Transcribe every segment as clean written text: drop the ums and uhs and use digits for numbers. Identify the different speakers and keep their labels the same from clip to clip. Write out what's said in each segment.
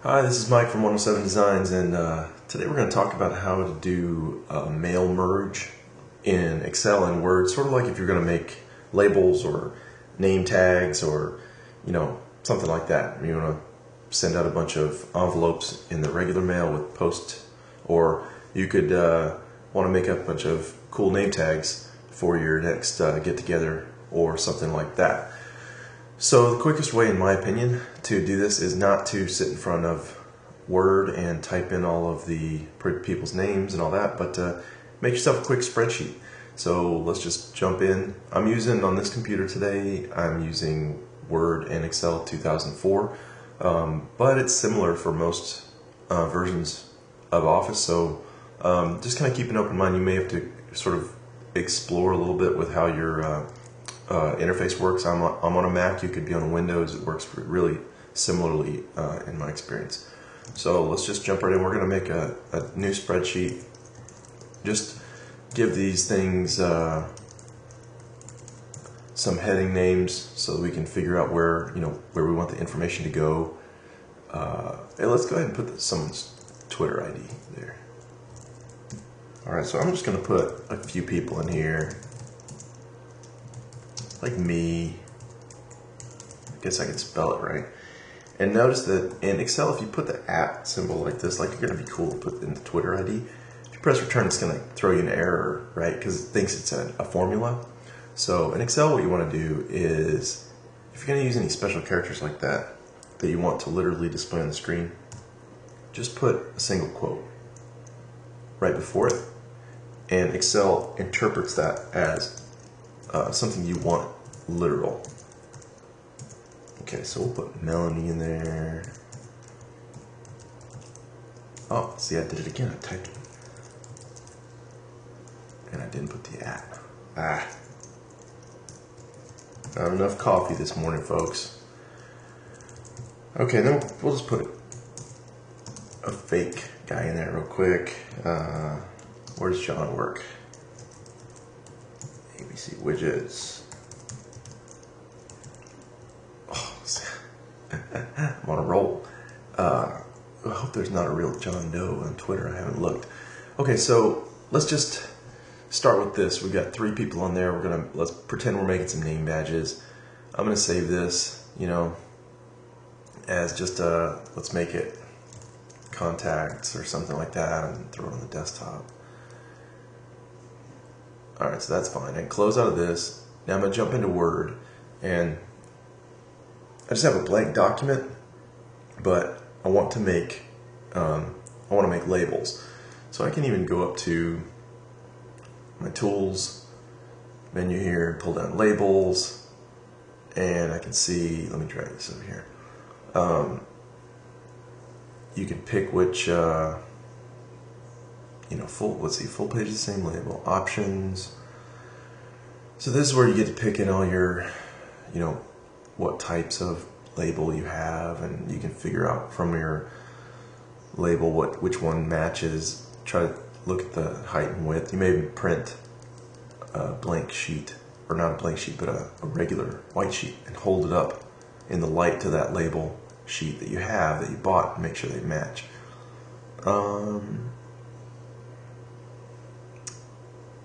Speaker 1: Hi, this is Mike from 107 Designs, and today we're going to talk about how to do a mail merge in Excel and Word, sort of like if you're going to make labels or name tags or, something like that. You want to send out a bunch of envelopes in the regular mail with post, or you could want to make up a bunch of cool name tags for your next get-together or something like that. So the quickest way, in my opinion, to do this is not to sit in front of Word and type in all of the people's names and all that, but make yourself a quick spreadsheet. So let's just jump in. I'm using, on this computer today, I'm using Word and Excel 2004, but it's similar for most versions of Office, so just kind of keep an open mind. You may have to sort of explore a little bit with how your interface works. I'm on a Mac. You could be on a Windows. It works really similarly in my experience. So let's just jump right in. We're going to make a new spreadsheet. Just give these things some heading names so that we can figure out where we want the information to go. Hey, let's go ahead and put someone's Twitter ID there. All right, so I'm just going to put a few people in here. Like me. I guess I can spell it right. And notice that in Excel, if you put the @ symbol like this, like you're going to be cool to put in the Twitter ID, if you press return, it's going to throw you an error, right? Because it thinks it's a formula. So in Excel, what you want to do is, if you're going to use any special characters like that you want to literally display on the screen, just put a single quote right before it. And Excel interprets that as something you want literal. Okay, so we'll put Melanie in there. Oh, see, I did it again. I typed it. And I didn't put the @ Not enough coffee this morning, folks. Okay, then we'll just put a fake guy in there real quick. Where does John work? ABC Widgets. I'm on a roll. I hope there's not a real John Doe on Twitter. I haven't looked. Okay, so let's just start with this. We've got 3 people on there. Let's pretend we're making some name badges. I'm gonna save this, as just let's make it contacts or something like that and throw it on the desktop. All right, so that's fine. And close out of this. Now I'm gonna jump into Word, and I just have a blank document, but I want to make labels. So I can even go up to my tools menu here and pull down labels, and I can see. Let me drag this over here. You can pick which full page is the same label. Options. So this is where you get to pick in all your what types of label you have, and you can figure out from your label which one matches. Try to look at the height and width. You may even print a blank sheet, or not a blank sheet, but a regular white sheet, and hold it up in the light to that label sheet that you have, that you bought, and make sure they match.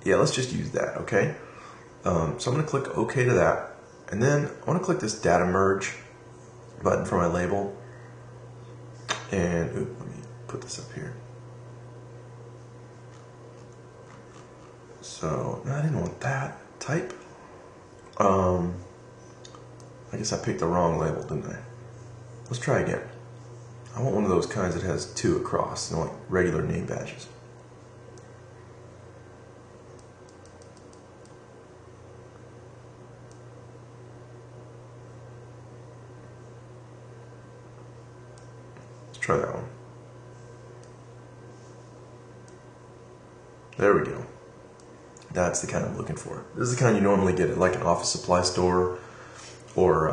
Speaker 1: Yeah, let's just use that, okay? So I'm going to click OK to that. And then I want to click this Data Merge button for my label. And let me put this up here. So, no, I didn't want that type. I guess I picked the wrong label, didn't I? Let's try again. I want one of those kinds that has 2 across, like regular name badges. Try that one. There we go. That's the kind I'm looking for. This is the kind you normally get at like an office supply store or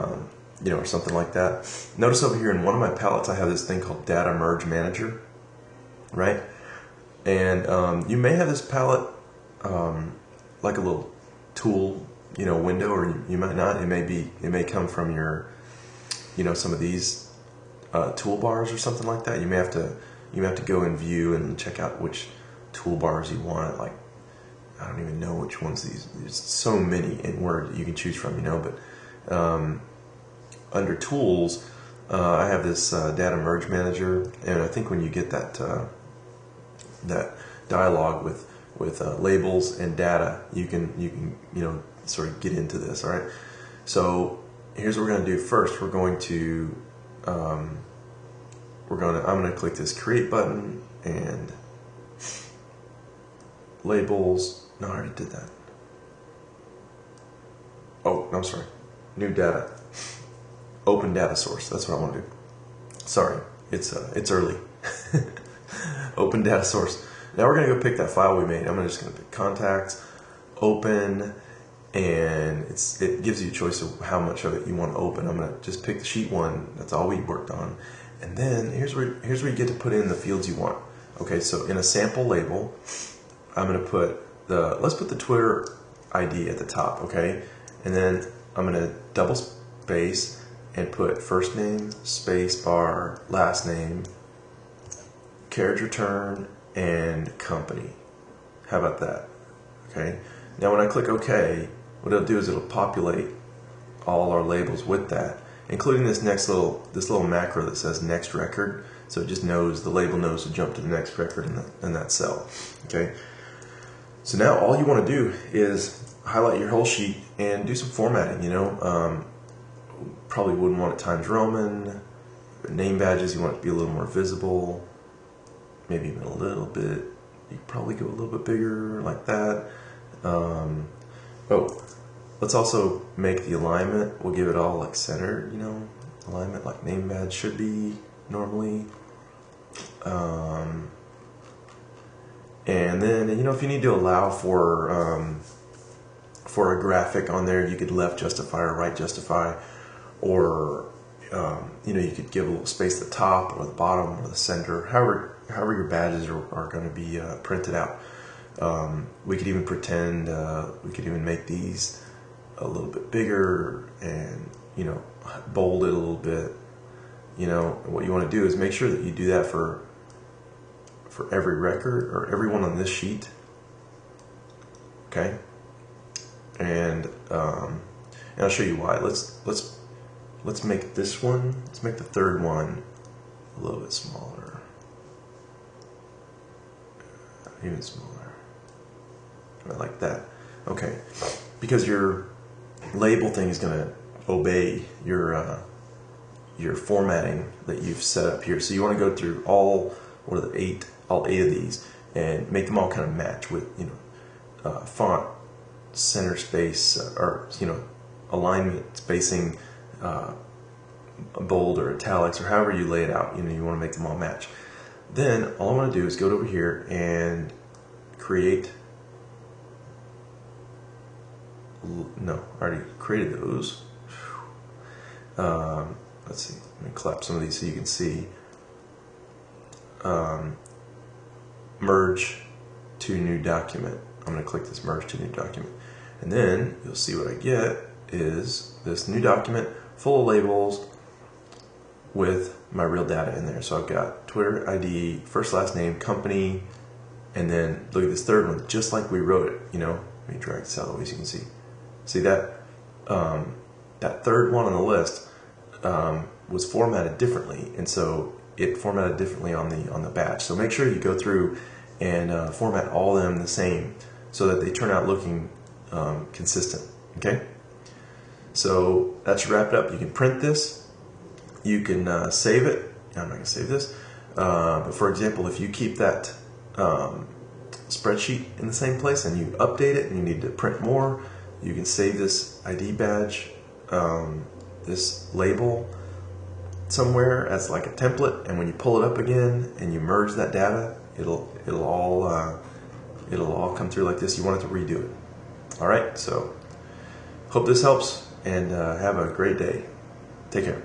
Speaker 1: or something like that. Notice over here in one of my palettes I have this thing called Data Merge Manager, right? And you may have this palette like a little tool window, or you might not. It may come from your some of these toolbars or something like that, you may have to go in View and check out which toolbars you want. Like, I don't even know which ones these. There's so many in Word that you can choose from, But under Tools, I have this Data Merge Manager, and I think when you get that that dialog with labels and data, you can sort of get into this. All right. So here's what we're going to do first. We're going to I'm going to click this Create button and Labels. No, I already did that. Oh, I'm sorry. New Data. Open Data Source. That's what I want to do. Sorry, it's early. Open Data Source. Now we're going to go pick that file we made. I'm just going to pick Contacts, Open, and it gives you a choice of how much of it you want to open. I'm going to just pick the sheet 1. That's all we worked on. And then here's where you get to put in the fields you want. Okay, so in a sample label, I'm going to put let's put the Twitter ID at the top, okay? And then I'm going to double space and put first name, space bar, last name, carriage return, and company. How about that? Okay. Now when I click OK, what it'll do is it'll populate all our labels with that, including this little macro that says next record. So it just knows, the label knows to jump to the next record in that cell. Okay. So now all you want to do is highlight your whole sheet and do some formatting. Probably wouldn't want it Times Roman. Name badges, you want it to be a little more visible. Maybe even a little bit. You could probably go a little bit bigger like that. Let's also make the alignment. We'll give it all like centered, alignment like name badge should be normally. And then, if you need to allow for a graphic on there, you could left justify or right justify, or you could give a little space at the top or the bottom or the center, however your badges are going to be printed out. We could even pretend, we could even make these a little bit bigger and, bold it a little bit. What you want to do is make sure that you do that for every record or everyone on this sheet. Okay. And I'll show you why. Let's make this one. Let's make the third one a little bit smaller. Even smaller. Like that. Okay. Because your label thing is going to obey your formatting that you've set up here. So you want to go through all eight of these and make them all kind of match with font, center space, or alignment, spacing, bold or italics, or however you lay it out. You want to make them all match. Then all I want to do is go over here and create. No, I already created those. Let's see. Let me clap some of these so you can see. Merge to new document. I'm going to click this merge to new document, and then you'll see what I get is this new document full of labels with my real data in there. So I've got Twitter ID, first last name, company, and then look at this third one, just like we wrote it. Let me drag this out of the way so you can see. See that that third one on the list was formatted differently, and so it formatted differently on the batch. So make sure you go through and format all of them the same so that they turn out looking consistent. Okay. So that should wrap it up. You can print this. You can save it. I'm not going to save this. But for example, if you keep that spreadsheet in the same place and you update it and you need to print more, you can save this ID badge, this label somewhere as like a template, and when you pull it up again and you merge that data, it'll all come through like this. You want it to redo it. All right, so hope this helps, and have a great day. Take care.